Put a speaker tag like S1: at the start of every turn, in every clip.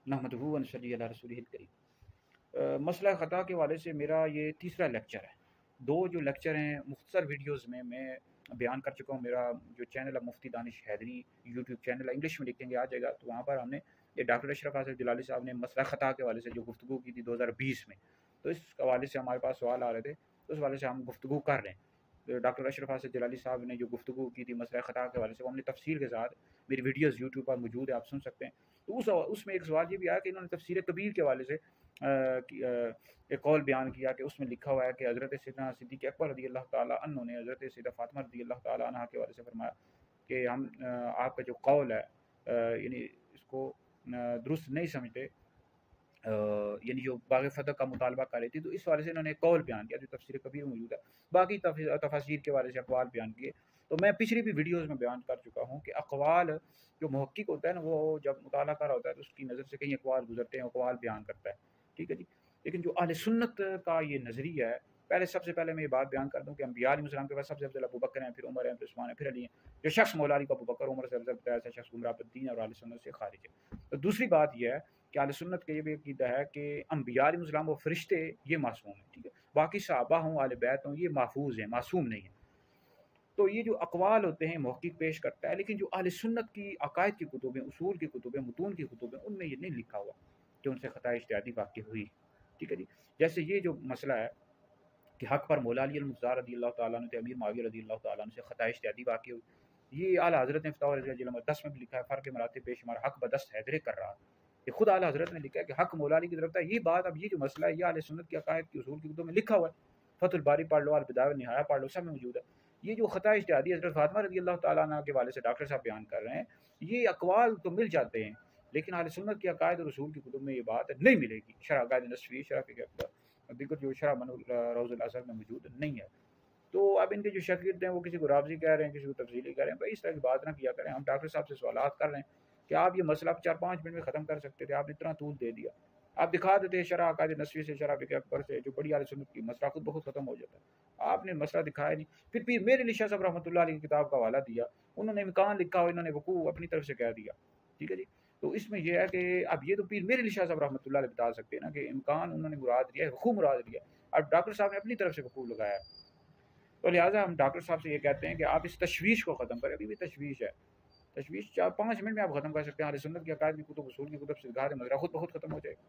S1: नहमदुहु व नसल्ली अला रसूलिहिल करीम। मसला ख़ता के हवाले से मेरा ये तीसरा लेक्चर है। दो जो लेक्चर हैं मुख्तसर वीडियोज़ में मैं बयान कर चुका हूँ। मेरा जो चैनल है मुफ्ती दानिश हैदरी यूट्यूब चैनल है, इंग्लिश में लिखेंगे आ जाएगा, तो वहाँ पर हमने ये डॉक्टर अशरफ हासिल जलाली साहब ने मसला ख़ता के हवाले से जो गुफ्तगू की थी 2020 में, तो इस हवाले से हमारे पास सवाल आ रहे थे, तो उस हवाले से हम गुफ्तगू कर रहे हैं। तो डॉक्टर अशरफ हासिल जलाली साहब ने जो गुफ्तगू की थी मसला ख़ता के हवाले से, वो हमने तफसील के साथ, मेरी वीडियोज़ यूट्यूब पर मौजूद है, आप सुन सकते हैं। तो उसमें एक सवाल ये भी आया कि इन्होंने तफसीर कबीर के हवाले से एक कौल बयान किया कि उसमें लिखा हुआ है कि हज़रत सैयदना सिद्दीक़ अकबर रज़ी अल्लाह ताला अन्हु ने हज़रत सैयदा फ़ातिमा रज़ी अल्लाह ताला अन्हा के हवाले से फरमाया कि हम आपका जो कौल है यानी इसको दुरुस्त नहीं समझते, यानी जो बाग़ फ़तह का मुतालबा कर रही थी, तो इस वाले से इन्होंने एक कौल बयान किया जो तफसीर कबीर में मौजूद है। बाकी तफासीर के वाले से अक़वाल बयान किए। तो मैं पिछली भी वीडियोज़ में बयान कर चुका हूँ कि अक़वाल जो मुहक्किक होता है ना, वो जब मुताला कर रहा होता है तो उसकी नज़र से कई अक़वाल गुजरते हैं, अक़वाल बयान करता है, ठीक है जी। लेकिन जो अहले सुन्नत का ये नज़रिया है, सबसे पहले मैं ये बात बयान कर दूँ कि अंबिया अलैहिस्सलाम के पास सबसे अफ़ज़ल अबू बकर हैं, फिर उमर हैं, फिर उस्मान हैं, फिर अली हैं। जो शख्स मौला अली को अबू बकर उमर से अफ़ज़ल बताया, ऐसा शख्स गुमराह बद्दीन और अहले सुन्नत से खारिज है। तो दूसरी बात यह है कि अहले सुन्नत का ये भी अक़ीदा है कि अंबिया अलैहिस्सलाम वो फ़रिश्ते ये मासूम हैं, ठीक है। बाकी सहाबा हों, अहले बैत हों, ये महफूज़ हैं, मासूम नहीं हैं। तो ये जो अक़वाल होते हैं मुहक्किक पेश करता है, लेकिन जो अहले सुन्नत की अकायद की कुतुब हैं, उसूल की कुतुब हैं, मुतून की कुतुब हैं, उनमें ये नहीं लिखा हुआ कि उनसे ख़ता इज्तिहादी वाक़ई हुई, ठीक है जी। जैसे ये जो मसला है कि हक़ पर मौला अली अल-मुज़्ज़ार रज़ियल्लाहु ताला अन्हु थे, अमीर मुआविया रज़ियल्लाहु ताला अन्हु से ख़ता इज्तिहादी वाक़ई हुई। ये आला हज़रत ने फ़तावा रज़िया जिल्ला 10 में भी लिखा है, फ़र्क़ मरातिब बेशुमार हक़ बदस्त हैदरे कर रहा। ये खुद आला हज़रत ने लिखा है कि हक़ मौला अली की तरफ था। ये बात, अब ये जो मसला है, ये अहले सुन्नत की अकायद की उसूल की कुतुब में लिखा हुआ है। फ़तहुल बारी पढ़ लो, अल बिदाया व निहाया पढ़ लो, सब में मौजूद है। ये जो ख़ता इज्तिहादी हज़रत फ़ातिमा रज़ियल्लाहु ताला अन्हा के हवाले से डॉक्टर साहब बयान कर रहे हैं, ये अक़वाल तो मिल जाते हैं, लेकिन अहले सुन्नत की अकायद और उसूल की कुतुब में ये बात नहीं मिलेगी। शरह अक़ाइद नस्वी, शरह फ़िक़्ह अकबर, दीगर जो शरह मनुल रौज़ुल अज़हर में मौजूद नहीं है। तो अब इनके जो शागिर्द हैं वो किसी को राबज़ी कह रहे हैं, किसी को तफ़ज़ीली कह रहे हैं। भाई इस तरह की बात ना किया करें। हम डॉक्टर साहब से सवालात कर रहे हैं कि आप ये मसला 4-5 मिनट में ख़त्म कर सकते थे, आपने इतना तूल दे दिया। आप दिखा देते हैं शरह अक़ाइद नस्वी से, शरह फ़िक़्ह अकबर से, जो बड़ी अहले सुन्नत की, मसला खुद ब खुद ख़त्म हो जाता है। आपने मसला दिखाया नहीं। फिर पीर मेर अली शाह साहब रहमतुल्लाह अलैह की किताब का हवाला दिया, उन्होंने इम्कान लिखा और इन्होंने वक़ू अपनी तरफ से कह दिया, ठीक है जी। तो इसमें यह है कि अब ये तो पीर मेर अली शाह साहब रहमतुल्लाह अलैह बता सकते हैं ना कि इम्कान उन्होंने मुराद लिया है, वक़ू मुराद लिया। अब डॉक्टर साहब ने अपनी तरफ से वक़ू लगाया है। तो लिहाजा हम डॉक्टर साहब से ये कहते हैं कि आप इस तशवीश को ख़त्म करें। अभी भी तशवीश है, तशवीश 4-5 मिनट में आप ख़त्म कर सकते हैं। अहले सुन्नत की अकायद की कुतुब, उसूल की कुतुब से दिखा दें, मसला खुद ब खुद ख़त्म हो जाएगा।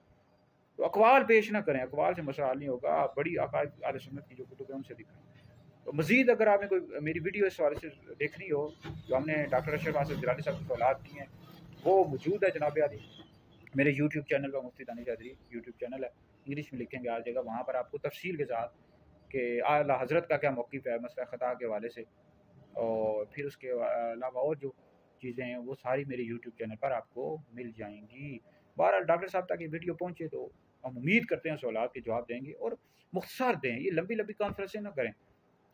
S1: तो अक़वाल पेश ना करें, अक़वाल से मसला हल नहीं होगा। आप बड़ी अकायद अहले सुन्नत की जो कुतुब है उनसे दिखाएँ। तो मज़ीद अगर आपने कोई मेरी वीडियो इस हवाले से देखनी हो, जो हमने डॉक्टर अशरफ हासिल जिलानी साहब से सवालात किए हैं, वो मौजूद है जनाब आली मेरे यूट्यूब चैनल पर, मुफ्ती दानिश हैदरी यूट्यूब चैनल है, इंग्लिश में लिखेंगे आ जाएगा। वहाँ पर आपको तफसील के साथ कि आला हज़रत का क्या मौक़िफ़ है मसला ख़ता के हवाले से, और फिर उसके अलावा और जो चीज़ें हैं वो सारी मेरे यूट्यूब चैनल पर आपको मिल जाएंगी। बहरहाल डॉक्टर साहब तक ये वीडियो पहुँचे तो हम उम्मीद करते हैं सवालात के जवाब देंगे, और मुख्तसर दें, ये लंबी लंबी कॉन्फ्रेंसें ना करें।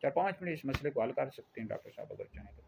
S1: 4-5 मिनट इस मसले को हल कर सकते हैं डॉक्टर साहब अगर चाहें तो।